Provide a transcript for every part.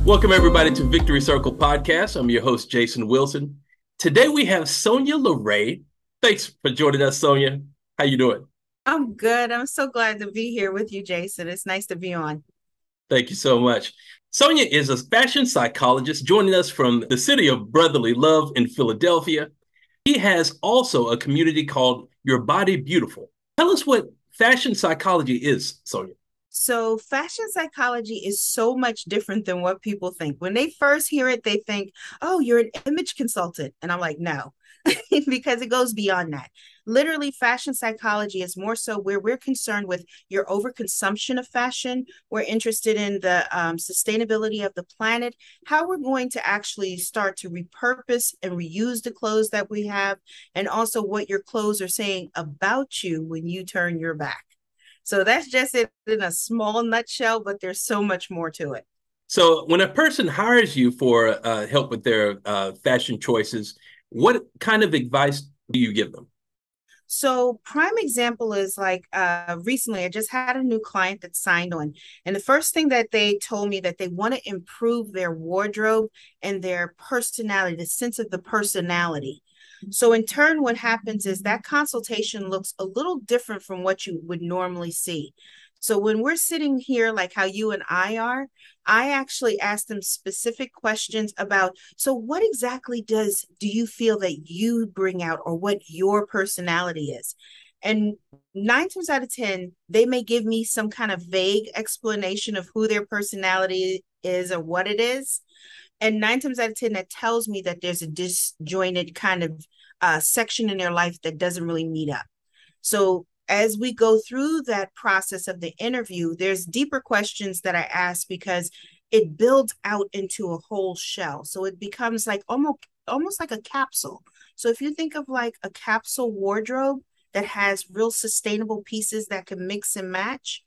Welcome, everybody, to Victory Circle Podcast. I'm your host, Jason Wilson. Today, we have Sonya LaRae. Thanks for joining us, Sonya. How you doing? I'm good. I'm so glad to be here with you, Jason. It's nice to be on. Thank you so much. Sonya is a fashion psychologist joining us from the city of brotherly love in Philadelphia. He has also a community called Your Body Beautiful. Tell us what fashion psychology is, Sonya. So, fashion psychology is so much different than what people think. When they first hear it, they think, oh, you're an image consultant. And I'm like, no, because it goes beyond that. Literally, fashion psychology is more so where we're concerned with your overconsumption of fashion. We're interested in the sustainability of the planet, how we're going to actually start to repurpose and reuse the clothes that we have, and also what your clothes are saying about you when you turn your back. So that's just it in a small nutshell, but there's so much more to it. So, when a person hires you for help with their fashion choices, what kind of advice do you give them? So prime example is like recently I just had a new client that signed on, and the first thing that they told me that they want to improve their wardrobe and their personality, the sense of the personality. So in turn, what happens is that consultation looks a little different from what you would normally see. So when we're sitting here, like how you and I are, I actually asked them specific questions about, so what exactly do you feel that you bring out or what your personality is? And 9 times out of 10, they may give me some kind of vague explanation of who their personality is or what it is. And 9 times out of 10, that tells me that there's a disjointed kind of section in their life that doesn't really meet up. So as we go through that process of the interview, there's deeper questions that I ask because it builds out into a whole shell. So it becomes like almost like a capsule. So if you think of like a capsule wardrobe that has real sustainable pieces that can mix and match,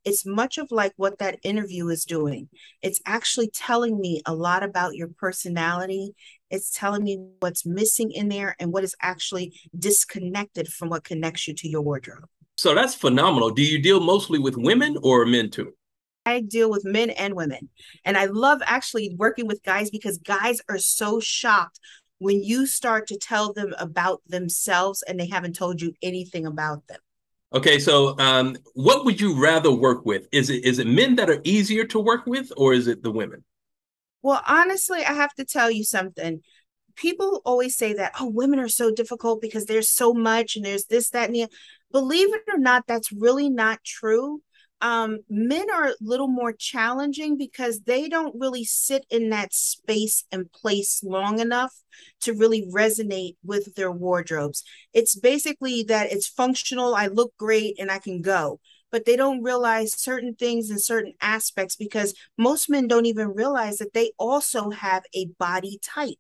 it's much of like what that interview is doing. It's actually telling me a lot about your personality. It's telling me what's missing in there and what is actually disconnected from what connects you to your wardrobe. So that's phenomenal. Do you deal mostly with women or men too? I deal with men and women. And I love actually working with guys because guys are so shocked when you start to tell them about themselves and they haven't told you anything about them. Okay, so what would you rather work with? Is it men that are easier to work with, or is it the women? Well, honestly, I have to tell you something. People always say that, oh, women are so difficult because there's so much and there's this, that, and the. Believe it or not, that's really not true. Men are a little more challenging because they don't really sit in that space and place long enough to really resonate with their wardrobes. It's basically that it's functional, I look great, and I can go. But they don't realize certain things and certain aspects because most men don't even realize that they also have a body type.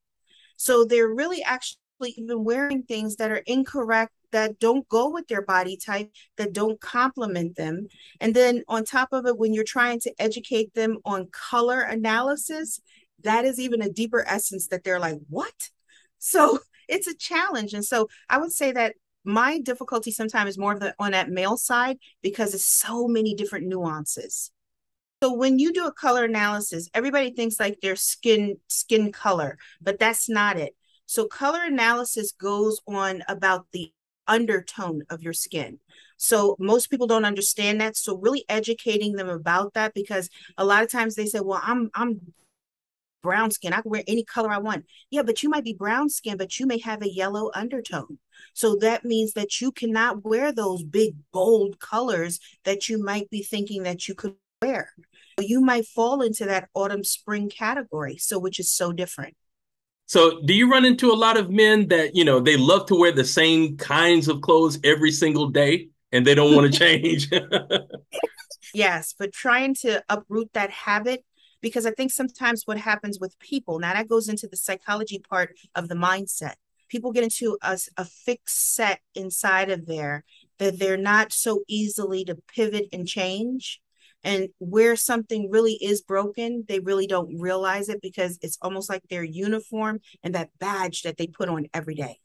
So they're really actually even wearing things that are incorrect, that don't go with their body type, that don't complement them. And then on top of it, when you're trying to educate them on color analysis, that is even a deeper essence that they're like, what? So it's a challenge. And so I would say that my difficulty sometimes is more of the on that male side because it's so many different nuances. So when you do a color analysis, everybody thinks like their skin color, but that's not it. So color analysis goes on about the undertone of your skin. So most people don't understand that. So really educating them about that because a lot of times they say, "Well, I'm brown skin. I can wear any color I want." Yeah, but you might be brown skin, but you may have a yellow undertone. So that means that you cannot wear those big bold colors that you might be thinking that you could wear. You might fall into that autumn spring category, so which is so different. So do you run into a lot of men that, they love to wear the same kinds of clothes every single day and they don't want to change? Yes, but trying to uproot that habit, because I think sometimes what happens with people, now that goes into the psychology part of the mindset. People get into a fixed set inside of there that they're not so easily to pivot and change. And where something really is broken, they really don't realize it because it's almost like their uniform and that badge that they put on every day.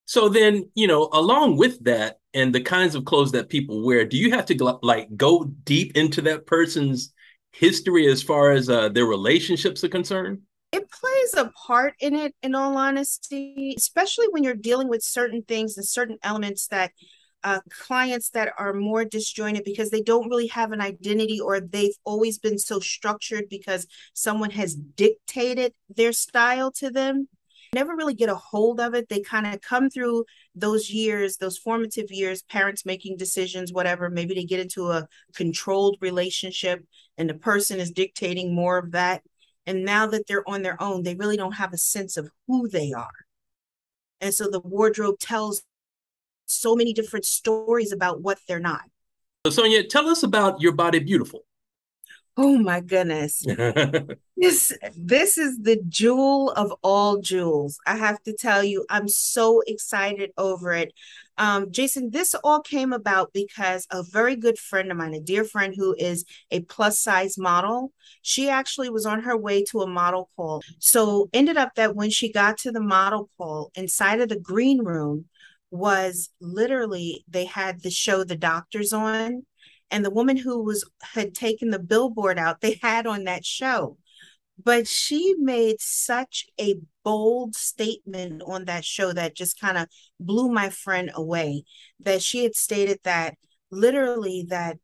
So then, along with that and the kinds of clothes that people wear, do you have to like go deep into that person's history as far as their relationships are concerned? It plays a part in it, in all honesty, especially when you're dealing with certain things and certain elements that clients that are more disjointed because they don't really have an identity, or they've always been so structured because someone has dictated their style to them. Never really get a hold of it. They kind of come through those years, those formative years, parents making decisions, whatever. Maybe they get into a controlled relationship and the person is dictating more of that. And now that they're on their own, they really don't have a sense of who they are. And so the wardrobe tells so many different stories about what they're not. So, Sonya, tell us about Your Body Beautiful. Oh my goodness. This is the jewel of all jewels. I have to tell you, I'm so excited over it. Jason, this all came about because a very good friend of mine, a dear friend who is a plus size model, she actually was on her way to a model call. So ended up that when she got to the model call, inside of the green room was literally, they had the show The Doctors on, and the woman who was had taken the billboard out, they had on that show. But she made such a bold statement on that show that just kind of blew my friend away, that she had stated that literally that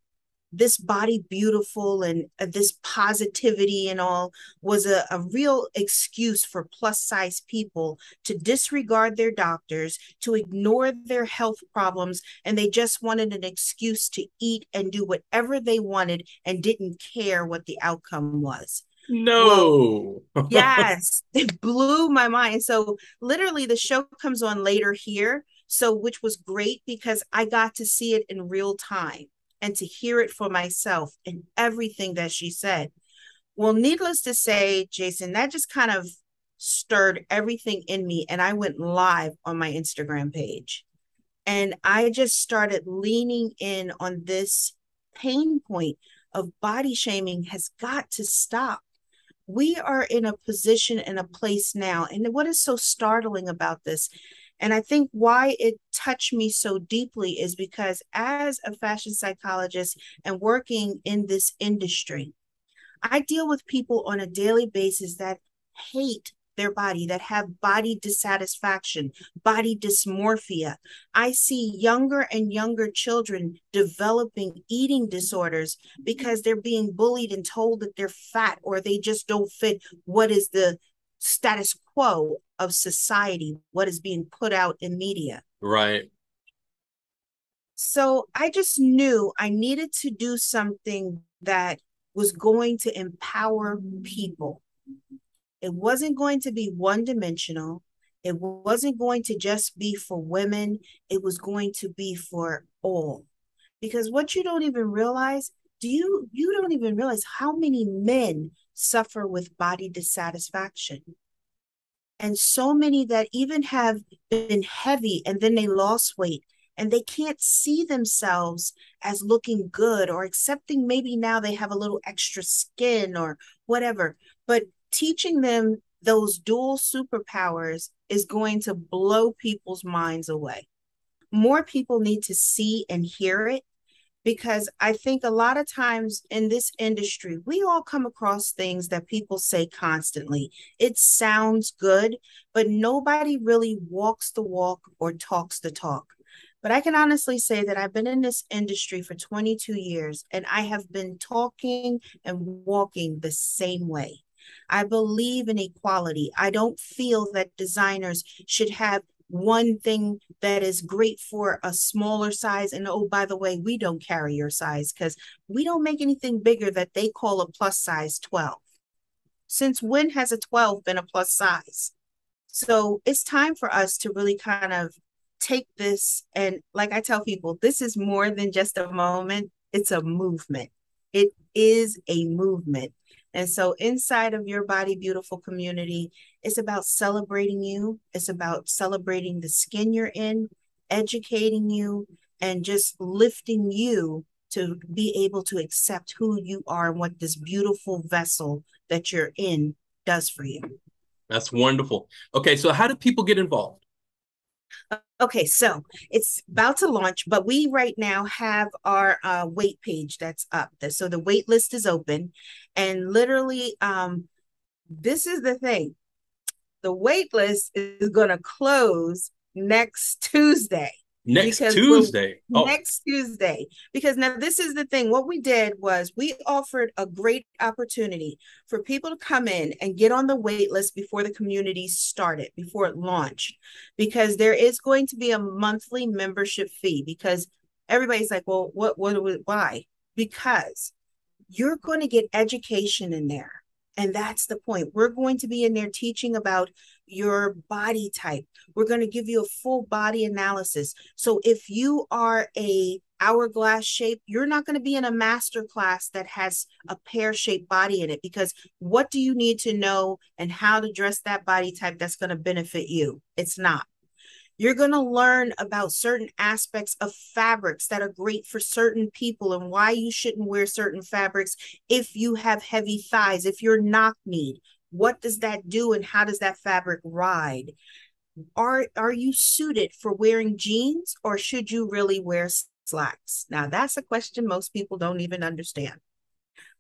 this body beautiful and this positivity and all was a real excuse for plus size people to disregard their doctors, to ignore their health problems, and they just wanted an excuse to eat and do whatever they wanted and didn't care what the outcome was. Well, No. yes, it blew my mind. So literally the show comes on later here. So which was great because I got to see it in real time and to hear it for myself and everything that she said. Well, needless to say, Jason, that just kind of stirred everything in me. And I went live on my Instagram page. And I just started leaning in on this pain point of body shaming has got to stop. We are in a position and a place now. And what is so startling about this? And I think why it touched me so deeply is because as a fashion psychologist and working in this industry, I deal with people on a daily basis that hate their body, that have body dissatisfaction, body dysmorphia. I see younger and younger children developing eating disorders because they're being bullied and told that they're fat or they just don't fit what is the status quo of society, what is being put out in media. Right. So I just knew I needed to do something that was going to empower people. It wasn't going to be one dimensional. It wasn't going to just be for women. It was going to be for all. Because what you don't even realize, you don't even realize how many men suffer with body dissatisfaction. And so many that even have been heavy and then they lost weight and they can't see themselves as looking good or accepting maybe now they have a little extra skin or whatever. But teaching them those dual superpowers is going to blow people's minds away. More people need to see and hear it because I think a lot of times in this industry, we all come across things that people say constantly. It sounds good, but nobody really walks the walk or talks the talk. But I can honestly say that I've been in this industry for 22 years and I have been talking and walking the same way. I believe in equality. I don't feel that designers should have one thing that is great for a smaller size. And oh, by the way, we don't carry your size because we don't make anything bigger that they call a plus size 12. Since when has a 12 been a plus size? So it's time for us to really kind of take this. And like I tell people, this is more than just a moment, it's a movement. It is a movement. And so inside of Your Body Beautiful community, it's about celebrating you. It's about celebrating the skin you're in, educating you, and just lifting you to be able to accept who you are and what this beautiful vessel that you're in does for you. That's wonderful. Okay, so how do people get involved? Okay, so it's about to launch, but we right now have our wait page that's up. So the wait list is open, and literally, this is the thing. The wait list is going to close next Tuesday Next because we're Tuesday. Oh, next Tuesday. Because now this is the thing. What we did was we offered a great opportunity for people to come in and get on the wait list before the community started, before it launched, because there is going to be a monthly membership fee. Because everybody's like, well, why? Because you're going to get education in there. And that's the point. We're going to be in there teaching about your body type. We're going to give you a full body analysis. So if you are a hourglass shape, you're not going to be in a master class that has a pear-shaped body in it, because what do you need to know and how to dress that body type that's going to benefit you? It's not. You're going to learn about certain aspects of fabrics that are great for certain people and why you shouldn't wear certain fabrics if you have heavy thighs, if you're knock-kneed. What does that do and how does that fabric ride? Are you suited for wearing jeans or should you really wear slacks? Now, that's a question most people don't even understand,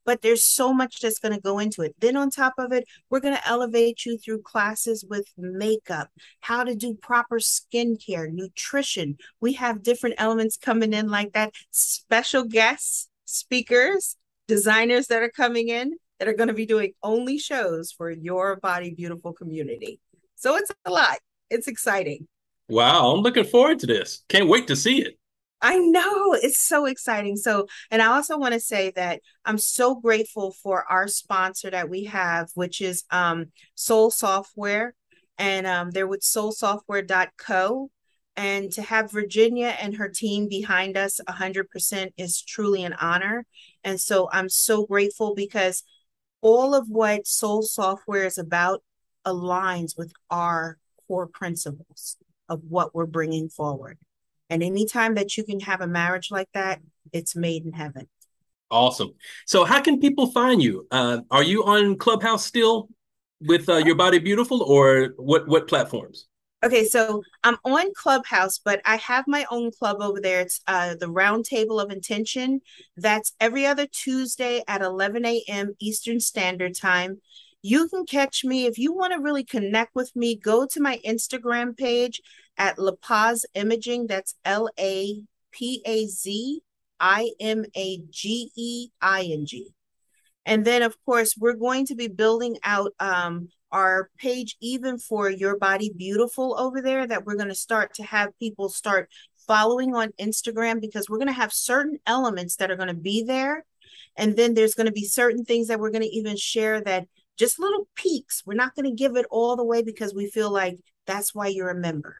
but there's so much that's going to go into it. Then on top of it, we're going to elevate you through classes with makeup, how to do proper skincare, nutrition. We have different elements coming in like that, special guests, speakers, designers that are coming in that are going to be doing only shows for your Body Beautiful community. So it's a lot. It's exciting. wow. I'm looking forward to this. Can't wait to see it. I know, it's so exciting. So, and I also want to say that I'm so grateful for our sponsor that we have, which is Soul Software. And they're with soulsoftware.co. And to have Virginia and her team behind us 100% is truly an honor. And so I'm so grateful because all of what Soul Software is about aligns with our core principles of what we're bringing forward. And anytime that you can have a marriage like that, it's made in heaven. Awesome. So, how can people find you? Are you on Clubhouse still with Your Body Beautiful, or what platforms? Okay, so I'm on Clubhouse, but I have my own club over there. It's the Round Table of Intention. That's every other Tuesday at 11 a.m. Eastern Standard Time. You can catch me if you want to really connect with me. Go to my Instagram page at LaPaz Imaging. That's LaPazImaging. And then, of course, we're going to be building out our page even for Your Body Beautiful over there, that we're going to start to have people start following on Instagram, because we're going to have certain elements that are going to be there. And then there's going to be certain things that we're going to even share, that just little peeks. We're not going to give it all the way because we feel like that's why you're a member.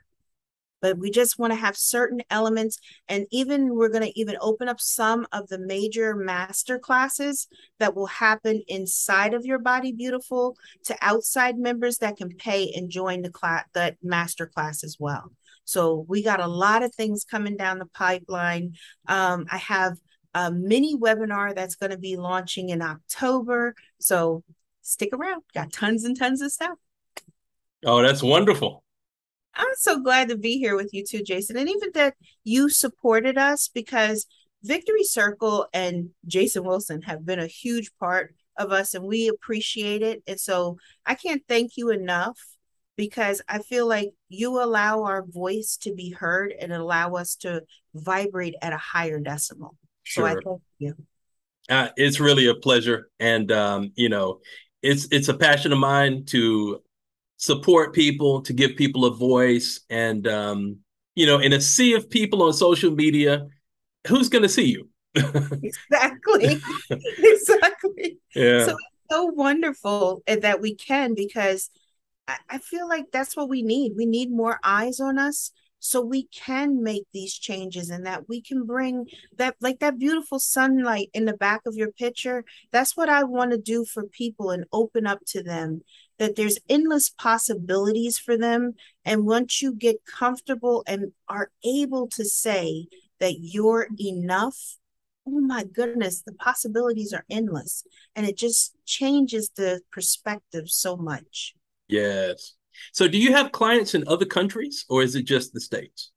But we just want to have certain elements. And even we're going to even open up some of the major master classes that will happen inside of Your Body Beautiful to outside members that can pay and join the class, that master class as well. So we got a lot of things coming down the pipeline. I have a mini webinar that's going to be launching in October. So stick around. Got tons and tons of stuff. Oh, that's wonderful. I'm so glad to be here with you too, Jason. And even that you supported us, because Victory Circle and Jason Wilson have been a huge part of us and we appreciate it. And so I can't thank you enough, because I feel like you allow our voice to be heard and allow us to vibrate at a higher decimal. So I Sure. thank you. It's really a pleasure. And, it's a passion of mine to support people, to give people a voice. And, in a sea of people on social media, who's going to see you? Exactly. Exactly. So Yeah, it's so wonderful that we can, because I feel like that's what we need. We need more eyes on us so we can make these changes, and that we can bring that, like that beautiful sunlight in the back of your picture. That's what I want to do for people and open up to them, that there's endless possibilities for them. And once you get comfortable and are able to say that you're enough, oh my goodness, the possibilities are endless. And it just changes the perspective so much. yes. So do you have clients in other countries or is it just the States?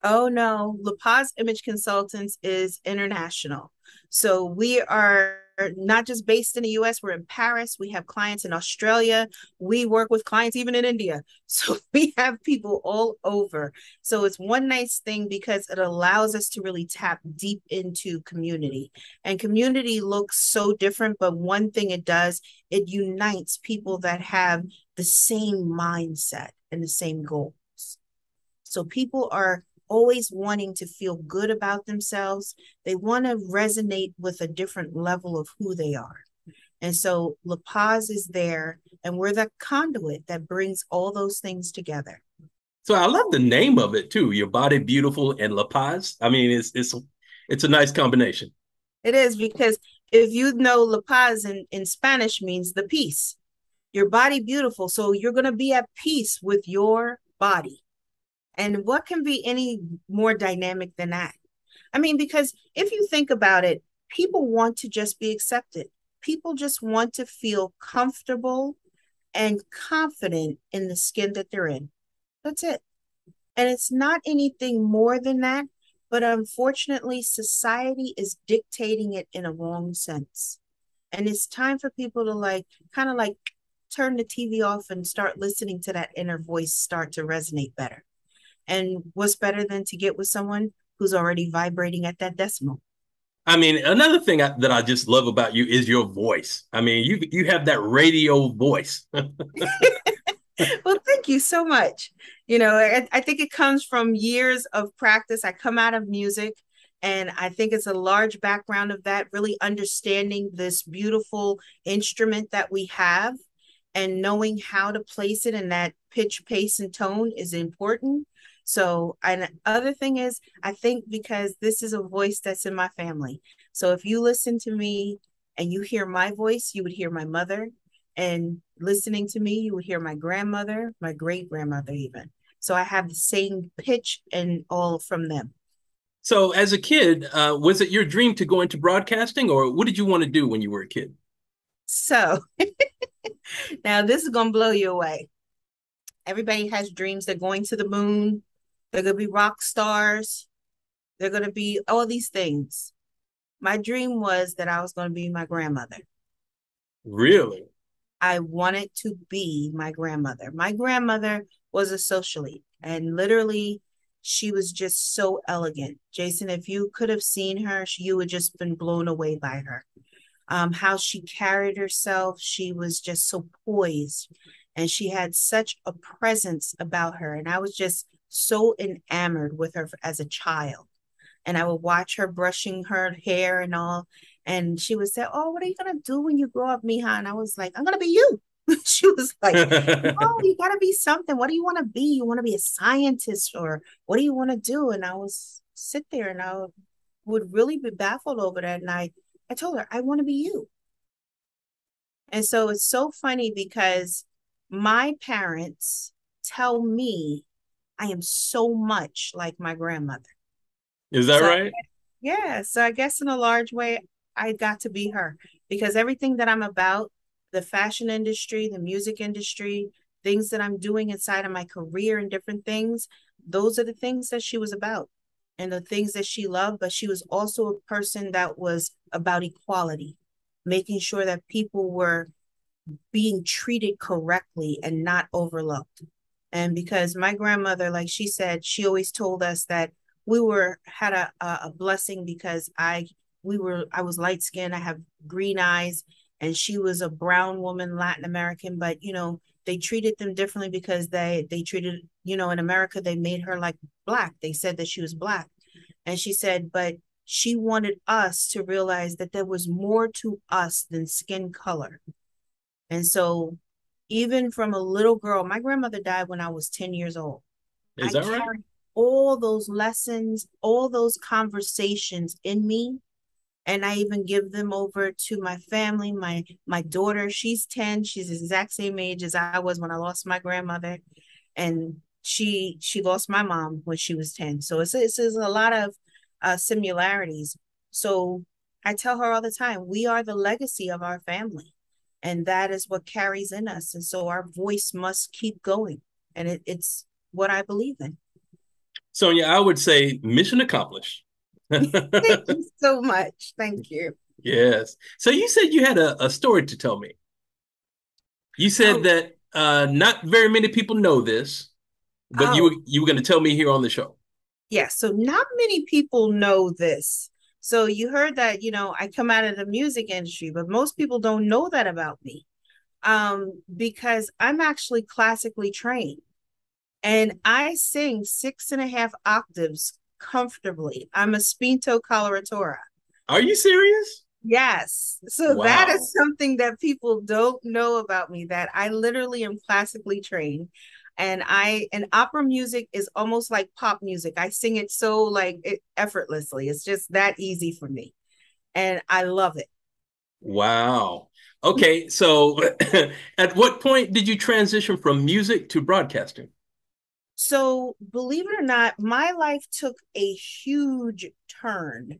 Oh no, LaPaz Image Consultants is international. So we are not just based in the US, we're in Paris. We have clients in Australia. We work with clients even in India. So we have people all over. So it's one nice thing because it allows us to really tap deep into community. And community looks so different, but one thing it does, it unites people that have the same mindset and the same goals. So people are always wanting to feel good about themselves. They want to resonate with a different level of who they are. And so La Paz is there, and we're the conduit that brings all those things together. So I love the name of it too. Your Body Beautiful and La Paz. I mean, it's a nice combination. It is because if you know La Paz in Spanish means the peace. Your body beautiful. So you're going to be at peace with your body. And what can be any more dynamic than that? I mean, because if you think about it, people want to just be accepted. People just want to feel comfortable and confident in the skin that they're in. That's it. And it's not anything more than that. But unfortunately, society is dictating it in a wrong sense. And it's time for people to like, kind of like turn the TV off and start listening to that inner voice start to resonate better. And what's better than to get with someone who's already vibrating at that decimal? I mean, another thing that I just love about you is your voice. I mean, you have that radio voice. Well, thank you so much. You know, I think it comes from years of practice. I come out of music, and I think it's a large background of that, really understanding this beautiful instrument that we have and knowing how to place it in that pitch, pace, and tone is important. So, and other thing is, I think because this is a voice that's in my family. So if you listen to me and you hear my voice, you would hear my mother. And listening to me, you would hear my grandmother, my great grandmother, even. So I have the same pitch and all from them. So, as a kid, was it your dream to go into broadcasting, or what did you want to do when you were a kid? So now this is going to blow you away. Everybody has dreams. They're going to the moon. They're going to be rock stars. They're going to be all these things. My dream was that I was going to be my grandmother. Really? I wanted to be my grandmother. My grandmother was a socialite, and literally, she was just so elegant. Jason, if you could have seen her, you would just been blown away by her. How she carried herself, she was just so poised, and she had such a presence about her. And I was just so enamored with her as a child. And I would watch her brushing her hair and all. And she would say, "Oh, what are you going to do when you grow up, Mija?" And I was like, "I'm going to be you." She was like, "Oh, you got to be something. What do you want to be? You want to be a scientist or what do you want to do?" And I was sit there and I would really be baffled over that. And I told her, "I want to be you." And so it's so funny because my parents tell me I am so much like my grandmother. Is that So right? yeah, so I guess in a large way, I got to be her because everything that I'm about, the fashion industry, the music industry, things that I'm doing inside of my career and different things, those are the things that she was about and the things that she loved. But she was also a person that was about equality, making sure that people were being treated correctly and not overlooked. And because my grandmother, like she said, she always told us that we were had a blessing because I was light skinned, I have green eyes, and she was a brown woman, Latin American, but you know, they treated them differently because they treated, you know, in America they made her like black. They said that she was black. And she said, but she wanted us to realize that there was more to us than skin color. And so, even from a little girl, my grandmother died when I was 10 years old. Is I that right? carried all those lessons, all those conversations in me. And I even give them over to my family. My daughter, she's 10. She's the exact same age as I was when I lost my grandmother. And she lost my mom when she was 10. So it's a lot of similarities. So I tell her all the time, we are the legacy of our family. And that is what carries in us. And so our voice must keep going. And it's what I believe in. Sonya, I would say mission accomplished. Thank you so much. Thank you. Yes. So you said you had a story to tell me. You said Oh, that not very many people know this, but oh, you were going to tell me here on the show. yeah. So not many people know this. So you heard that, I come out of the music industry, but most people don't know that about me. Because I'm actually classically trained and I sing 6.5 octaves comfortably. I'm a spinto coloratura. Are you serious? Yes. So that Wow. is something that people don't know about me, that I literally am classically trained. And opera music is almost like pop music. I sing it so effortlessly. It's just that easy for me. And I love it. Wow. Okay, so at what point did you transition from music to broadcasting? So, believe it or not, my life took a huge turn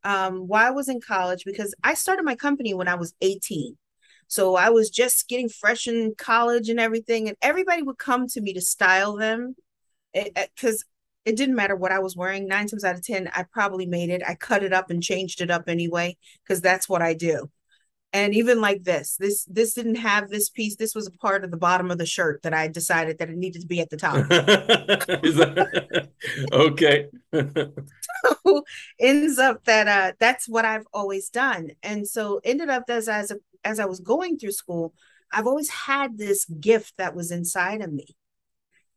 while I was in college because I started my company when I was 18. So, I was just getting fresh in college and everything, and everybody would come to me to style them because it didn't matter what I was wearing. 9 times out of 10, I probably made it. I cut it up and changed it up anyway because that's what I do. And even like this didn't have this piece. This was a part of the bottom of the shirt that I decided that it needed to be at the top. Is that okay? Ends up that that's what I've always done. And so ended up as I was going through school, I've always had this gift that was inside of me.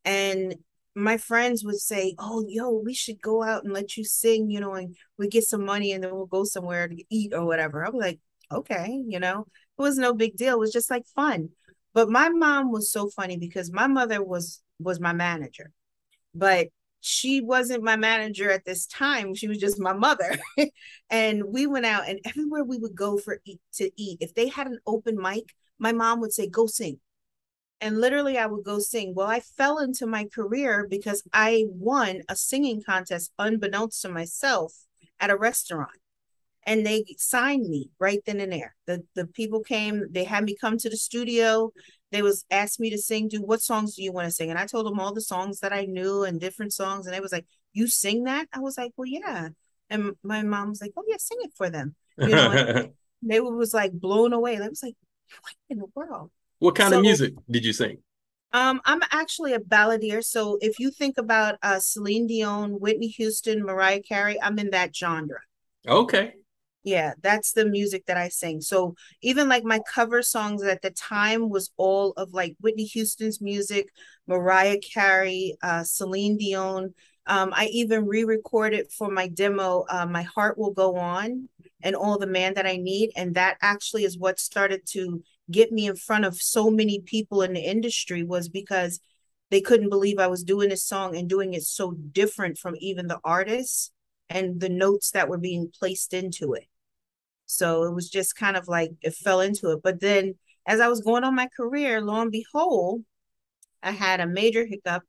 And my friends would say, "Oh, yo, we should go out and let you sing, and we get some money and then we'll go somewhere to eat or whatever." I was like, "Okay, it was no big deal. It was just like fun." But my mom was so funny because my mother was my manager, but she wasn't my manager at this time. She was just my mother. And we went out, and everywhere we would go to eat, if they had an open mic, my mom would say, "Go sing." And literally, I would go sing. Well, I fell into my career because I won a singing contest unbeknownst to myself at a restaurant. And they signed me right then and there. The people came, they had me come to the studio. They was asked me to sing, do what songs do you want to sing? And I told them all the songs that I knew and different songs. And they was like, "You sing that?" I was like, "Well, yeah." And my mom was like, "Oh yeah, sing it for them." And they was like blown away. They was like, "What in the world?" What kind of So music did you sing? I'm actually a balladeer. So if you think about Celine Dion, Whitney Houston, Mariah Carey, I'm in that genre. Okay. Yeah, that's the music that I sing. So even like my cover songs at the time was all of like Whitney Houston's music, Mariah Carey, Celine Dion. I even re-recorded for my demo, My Heart Will Go On and All the Man That I Need. And that actually is what started to get me in front of so many people in the industry, was because they couldn't believe I was doing this song and doing it so different from even the artists and the notes that were being placed into it. So it was just kind of like it fell into it. But then as I was going on my career, lo and behold, I had a major hiccup.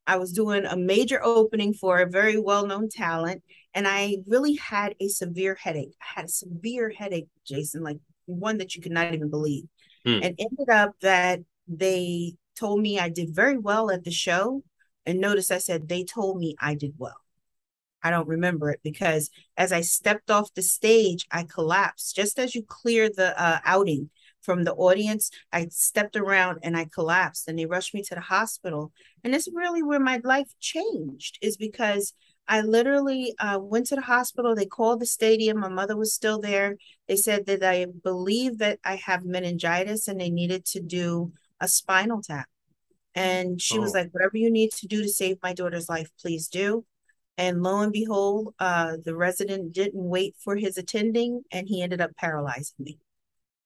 I was doing a major opening for a very well-known talent, and I really had a severe headache. I had a severe headache, Jason, like one that you could not even believe. Hmm. And ended up that they told me I did very well at the show. And notice I said they told me I did well. I don't remember it because as I stepped off the stage, I collapsed. Just as you clear the outing from the audience, I stepped around and I collapsed, and they rushed me to the hospital. And it's really where my life changed, is because I literally went to the hospital. They called the stadium. My mother was still there. They said that I believe that I have meningitis and they needed to do a spinal tap. And she was Oh. like, "Whatever you need to do to save my daughter's life, please do." And lo and behold, the resident didn't wait for his attending, and he ended up paralyzing me.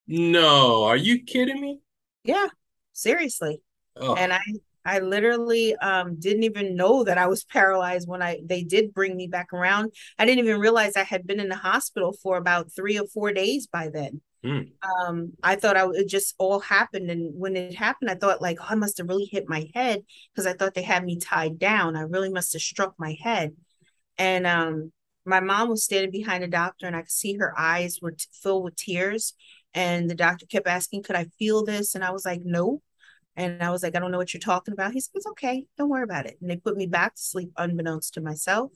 No, are you kidding me? Yeah, seriously. And Oh. I literally didn't even know that I was paralyzed when they did bring me back around. I didn't even realize I had been in the hospital for about 3 or 4 days by then. Hmm. I thought it just all happened, and when it happened, I thought like, "Oh, I must have really hit my head," because I thought they had me tied down. I really must have struck my head. And my mom was standing behind the doctor, and I could see her eyes were filled with tears. And the doctor kept asking, could I feel this? And I was like, no. And I was like, I don't know what you're talking about. He said, it's okay. Don't worry about it. And they put me back to sleep unbeknownst to myself.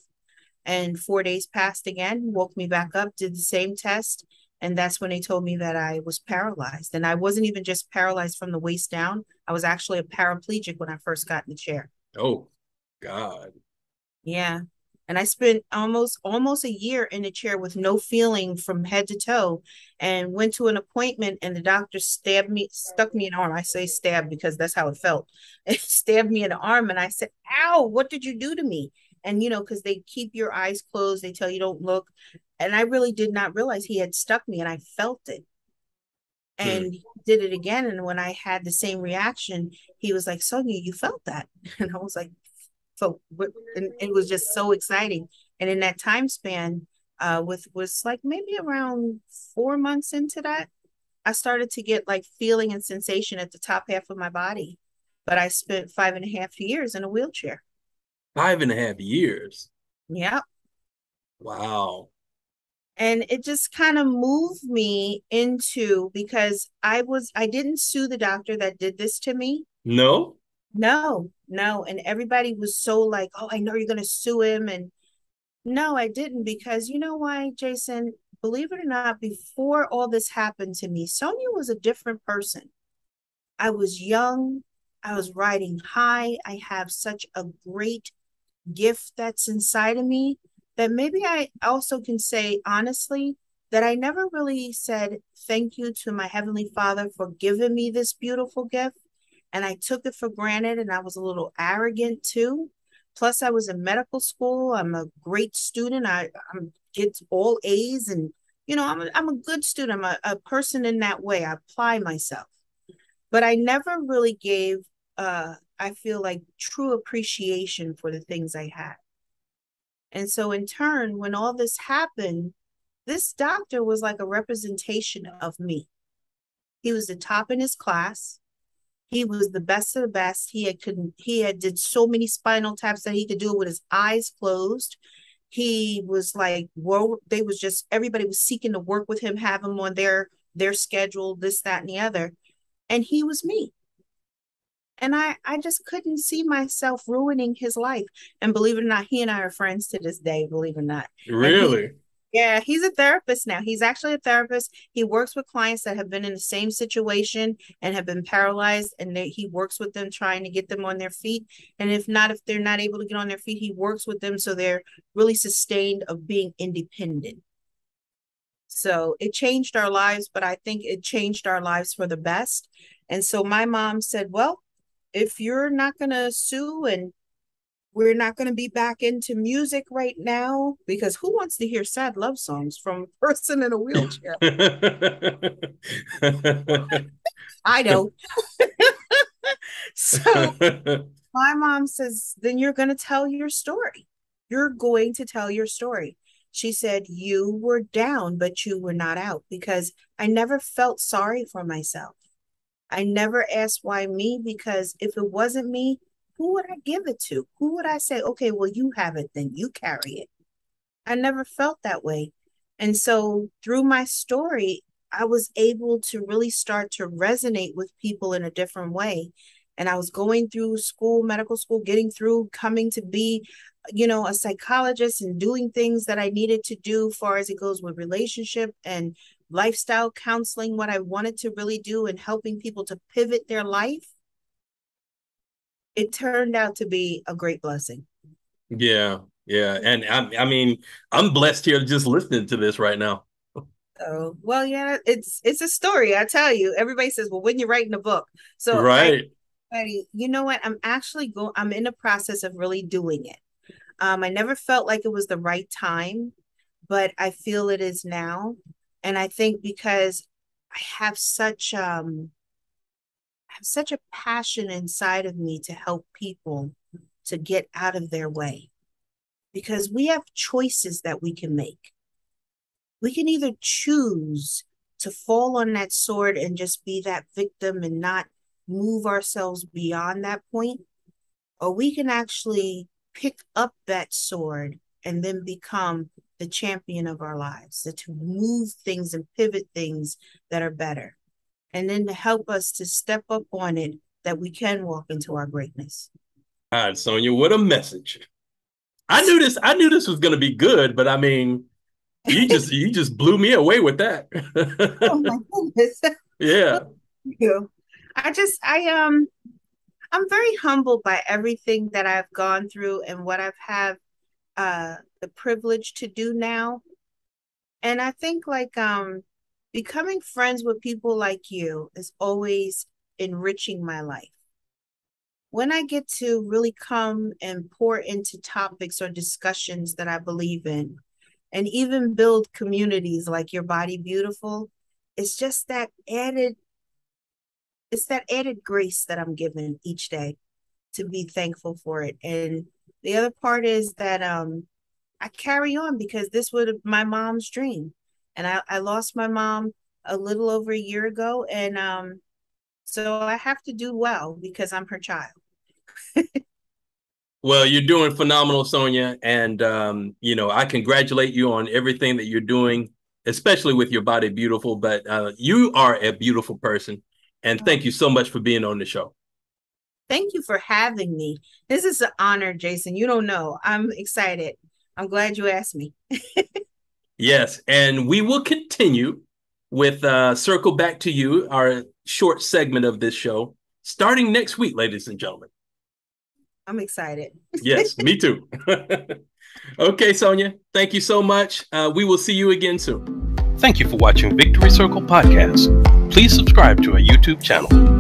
And 4 days passed again, woke me back up, did the same test. And that's when they told me that I was paralyzed. And I wasn't even just paralyzed from the waist down. I was actually a paraplegic when I first got in the chair. Oh, God. Yeah. And I spent almost a year in the chair with no feeling from head to toe, and went to an appointment, and the doctor stuck me in the arm. I say stab because that's how it felt. It stabbed me in the arm, and I said, ow, what did you do to me? And because they keep your eyes closed, they tell you don't look. And I really did not realize he had stuck me, and I felt it. Hmm. And he did it again. And when I had the same reaction, he was like, Sonya, you felt that. And I was like, so and it was just so exciting. And in that time span, with was like maybe around 4 months into that, I started to get like feeling and sensation at the top half of my body. But I spent 5.5 years in a wheelchair. 5.5 years. Yeah. Wow. And it just kind of moved me into, because I didn't sue the doctor that did this to me. No? No, no. And everybody was so like, oh, I know you're going to sue him. And no, I didn't, because you know why, Jason? Believe it or not, before all this happened to me, Sonya was a different person. I was young. I was riding high. I have such a great gift that's inside of me that maybe I also can say honestly that I never really said thank you to my Heavenly Father for giving me this beautiful gift. And I took it for granted, and I was a little arrogant too. Plus, I was in medical school. I'm a great student. I'm get all A's, and I'm a good student. I'm a person in that way. I apply myself, but I never really gave I feel like true appreciation for the things I had. And so in turn, when all this happened, this doctor was like a representation of me. He was the top in his class. He was the best of the best. He had did so many spinal taps that he could do it with his eyes closed. He was like, well, they was just everybody was seeking to work with him, have him on their schedule, this, that, and the other. And he was me. And I just couldn't see myself ruining his life. And believe it or not, he and I are friends to this day, believe it or not. And Really? yeah, he's a therapist now. He's actually a therapist. He works with clients that have been in the same situation and have been paralyzed, and he works with them trying to get them on their feet. And if they're not able to get on their feet, he works with them so they're really sustained of being independent. So it changed our lives, but I think it changed our lives for the best. And so my mom said, well, if you're not going to sue, and we're not going to be back into music right now, because who wants to hear sad love songs from a person in a wheelchair? I don't. So my mom says, then you're going to tell your story. You're going to tell your story. She said, you were down, but you were not out, because I never felt sorry for myself. I never asked why me, because if it wasn't me, who would I give it to? Who would I say, okay, well, you have it, then you carry it? I never felt that way. And so through my story, I was able to really start to resonate with people in a different way. And I was going through school, medical school, getting through, coming to be, a psychologist, and doing things that I needed to do as far as it goes with relationship and lifestyle counseling, what I wanted to really do and helping people to pivot their life. It turned out to be a great blessing. Yeah, yeah. And I mean, I'm blessed here just listening to this right now. So, well, yeah, it's a story. I tell you, everybody says, well, when you're writing a book. So Right. you know what? I'm in the process of really doing it. I never felt like it was the right time, but I feel it is now. And I think because I have such a passion inside of me to help people to get out of their way, because we have choices that we can make. We can either choose to fall on that sword and just be that victim and not move ourselves beyond that point, or we can actually pick up that sword and then become the champion of our lives, to move things and pivot things that are better. And then to help us to step up on it, that we can walk into our greatness. All right, Sonya, what a message. I knew this was gonna be good, but I mean, you just blew me away with that. Oh my goodness. Well, Yeah. thank you. I'm very humbled by everything that I've gone through and what I've had the privilege to do now. And I think becoming friends with people like you is always enriching my life. When I get to really come and pour into topics or discussions that I believe in, and even build communities like Your Body Beautiful, it's just that added grace that I'm given each day to be thankful for it. And the other part is that I carry on because this was my mom's dream. And I lost my mom a little over a year ago. And so I have to do well because I'm her child. Well, you're doing phenomenal, Sonya, and I congratulate you on everything that you're doing, especially with Your Body Beautiful. But you are a beautiful person, and Oh, thank you so much for being on the show. thank you for having me. This is an honor, Jason. You don't know. I'm excited. I'm glad you asked me. Yes, and we will continue with Circle Back to You, our short segment of this show, starting next week, ladies and gentlemen. I'm excited. Yes, me too. Okay, Sonya, thank you so much. We will see you again soon. Thank you for watching Victory Circle Podcast. Please subscribe to our YouTube channel.